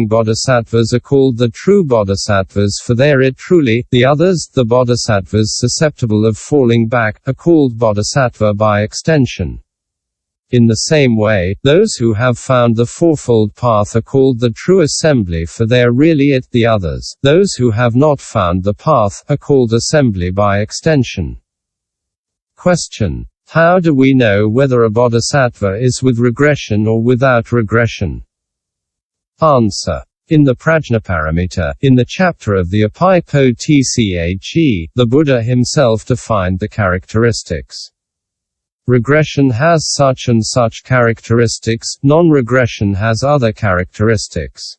bodhisattvas are called the true bodhisattvas, for they are it truly. The others, the bodhisattvas susceptible of falling back, are called bodhisattva by extension. In the same way, those who have found the fourfold path are called the true assembly, for they are really it. The others, those who have not found the path, are called assembly by extension. Question: how do we know whether a bodhisattva is with regression or without regression? Answer: in the Prajnaparamita, in the chapter of the Apipo Tche, the Buddha himself defined the characteristics. Regression has such and such characteristics, non-regression has other characteristics.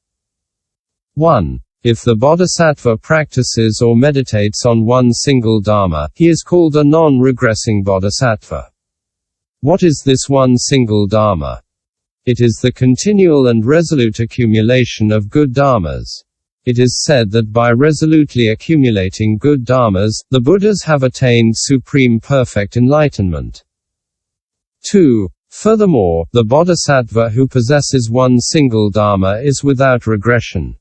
1. If the bodhisattva practices or meditates on one single dharma, he is called a non-regressing bodhisattva. What is this one single dharma? It is the continual and resolute accumulation of good dharmas. It is said that by resolutely accumulating good dharmas, the Buddhas have attained supreme perfect enlightenment. 2. Furthermore, the bodhisattva who possesses one single dharma is without regression.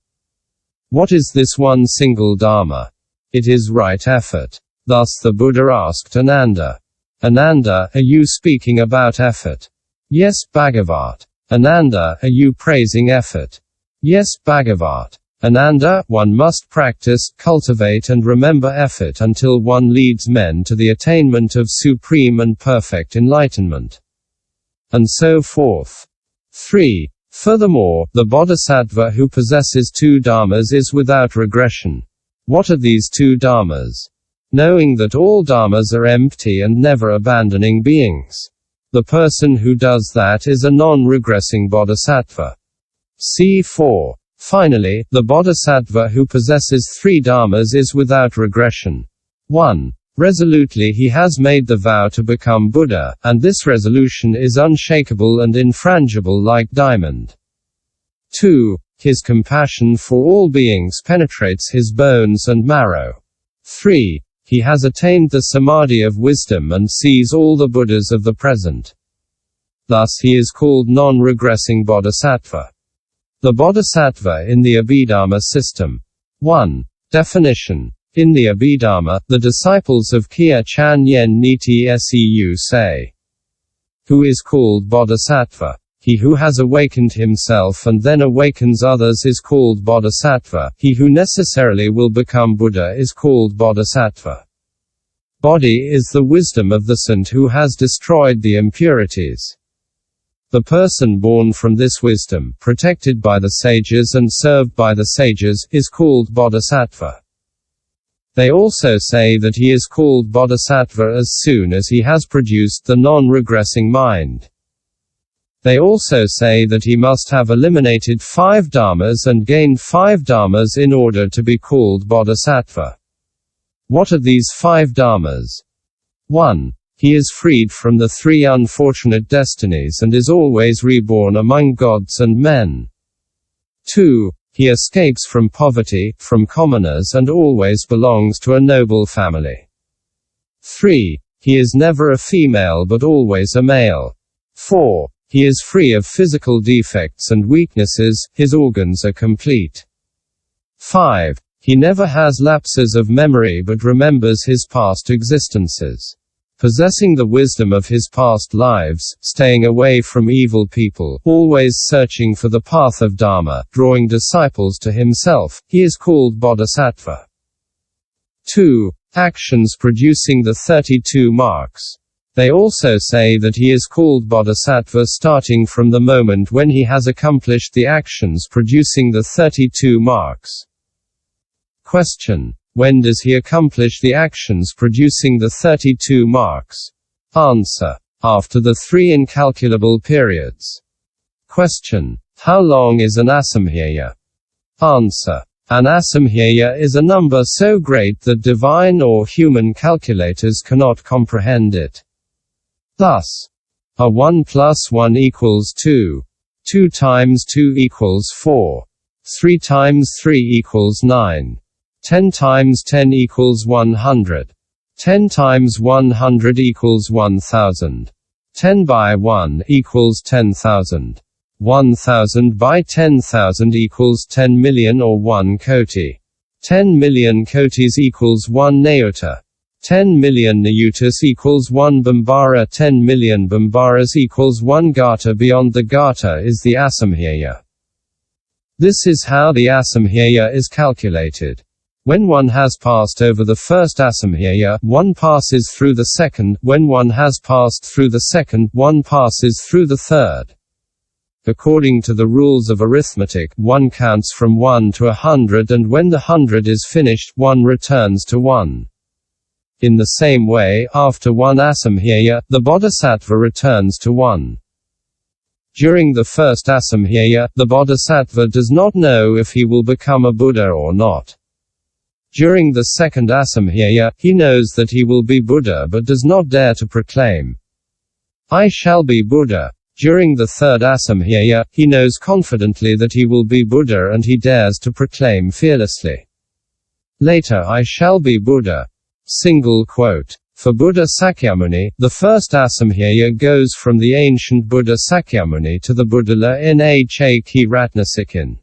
What is this one single dharma? It is right effort. Thus the Buddha asked Ananda, Ananda, are you speaking about effort? Yes, Bhagavat. Ananda, are you praising effort? Yes, Bhagavat. Ananda, one must practice, cultivate and remember effort until one leads men to the attainment of supreme and perfect enlightenment. And so forth. 3. Furthermore, the bodhisattva who possesses two dharmas is without regression. What are these two dharmas? Knowing that all dharmas are empty and never abandoning beings. The person who does that is a non-regressing bodhisattva. C4. Finally, the bodhisattva who possesses three dharmas is without regression. 1. Resolutely he has made the vow to become Buddha, and this resolution is unshakable and infrangible like diamond. 2. His compassion for all beings penetrates his bones and marrow. 3. He has attained the samadhi of wisdom and sees all the Buddhas of the present. Thus he is called non-regressing bodhisattva. The bodhisattva in the Abhidharma system. 1. Definition. In the Abhidharma, the disciples of Kya Chan Yen Niti Seu say, who is called bodhisattva? He who has awakened himself and then awakens others is called bodhisattva. He who necessarily will become Buddha is called bodhisattva. Bodhi is the wisdom of the saint who has destroyed the impurities. The person born from this wisdom, protected by the sages and served by the sages, is called bodhisattva. They also say that he is called bodhisattva as soon as he has produced the non-regressing mind. They also say that he must have eliminated 5 dharmas and gained 5 dharmas in order to be called bodhisattva. What are these 5 dharmas? 1. He is freed from the 3 unfortunate destinies and is always reborn among gods and men. 2. He escapes from poverty, from commoners and always belongs to a noble family. 3. He is never a female but always a male. 4. He is free of physical defects and weaknesses, his organs are complete. 5. He never has lapses of memory but remembers his past existences. Possessing the wisdom of his past lives, staying away from evil people, always searching for the path of Dharma, drawing disciples to himself, he is called bodhisattva. 2. Actions producing the 32 marks. They also say that he is called bodhisattva starting from the moment when he has accomplished the actions producing the 32 marks. Question. When does he accomplish the actions producing the 32 marks? Answer. After the 3 incalculable periods. Question. How long is an asamhyeya? Answer. An asamhyeya is a number so great that divine or human calculators cannot comprehend it. Thus, a 1 plus 1 equals 2. 2 times 2 equals 4. 3 times 3 equals 9. 10 times 10 equals 100. 10 times 100 equals 1000. 10 by 1 equals 10,000. 1000 by 10,000 equals 10 million or 1 koti. 10 million kotis equals 1 nayuta. 10 million nayutas equals 1 bambara. 10 million bambaras equals 1 gata. Beyond the gata is the asamhaya. This is how the asamhaya is calculated. When one has passed over the first asamhaya, one passes through the second. When one has passed through the second, one passes through the third. According to the rules of arithmetic, one counts from 1 to 100, and when the 100 is finished, one returns to 1. In the same way, after one asamhaya, the bodhisattva returns to 1. During the first asamhaya, the bodhisattva does not know if he will become a Buddha or not. During the second asamhaya, he knows that he will be Buddha but does not dare to proclaim, "I shall be Buddha." During the third asamhaya, he knows confidently that he will be Buddha and he dares to proclaim fearlessly, "Later I shall be Buddha." Single quote. For Buddha Sakyamuni, the first asamhaya goes from the ancient Buddha Sakyamuni to the Buddhala Nha Ki Ratnasikin.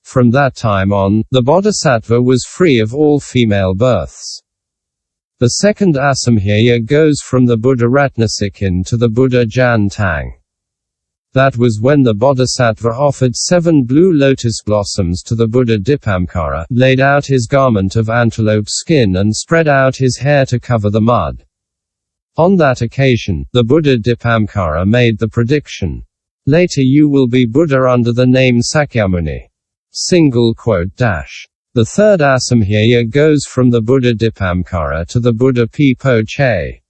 From that time on, the bodhisattva was free of all female births. The second asamhaya goes from the Buddha Ratnasikin to the Buddha Jan Tang. That was when the bodhisattva offered 7 blue lotus blossoms to the Buddha Dipamkara, laid out his garment of antelope skin and spread out his hair to cover the mud. On that occasion, the Buddha Dipamkara made the prediction, "Later you will be Buddha under the name Sakyamuni." Single quote dash. The third asamhaya goes from the Buddha Dipamkara to the Buddha Pipo Tche.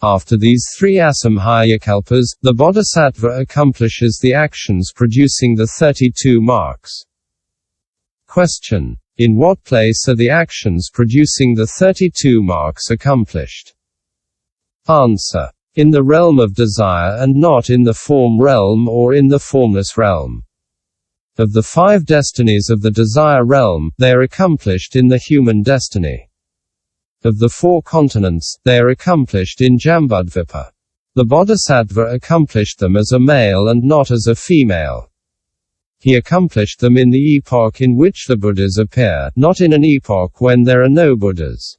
After these 3 asamhayakalpas, the bodhisattva accomplishes the actions producing the 32 marks. Question. In what place are the actions producing the 32 marks accomplished? Answer. In the realm of desire and not in the form realm or in the formless realm. Of the 5 destinies of the desire realm, they are accomplished in the human destiny. Of the 4 continents, they are accomplished in Jambudvipa. The bodhisattva accomplished them as a male and not as a female. He accomplished them in the epoch in which the Buddhas appear, not in an epoch when there are no Buddhas.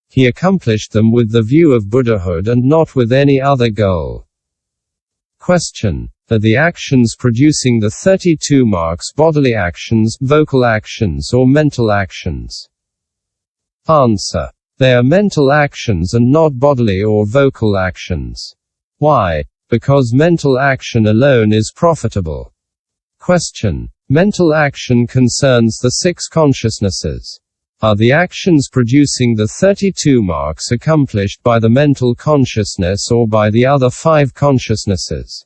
He accomplished them with the view of Buddhahood and not with any other goal. Question. Are the actions producing the 32 marks bodily actions, vocal actions or mental actions? Answer. They are mental actions and not bodily or vocal actions. Why? Because mental action alone is profitable. Question. Mental action concerns the 6 consciousnesses. Are the actions producing the 32 marks accomplished by the mental consciousness or by the other 5 consciousnesses?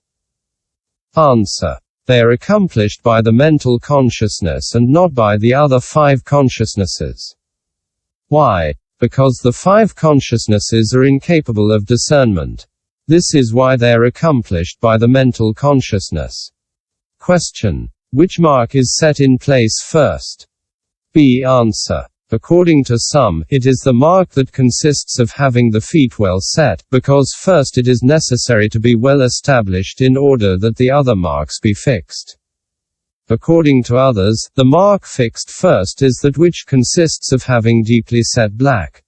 Answer. They are accomplished by the mental consciousness and not by the other 5 consciousnesses. Why? Because the 5 consciousnesses are incapable of discernment. This is why they are accomplished by the mental consciousness. Question. Which mark is set in place first? B. Answer. According to some, it is the mark that consists of having the feet well set, because first it is necessary to be well established in order that the other marks be fixed. According to others, the mark fixed first is that which consists of having deeply set black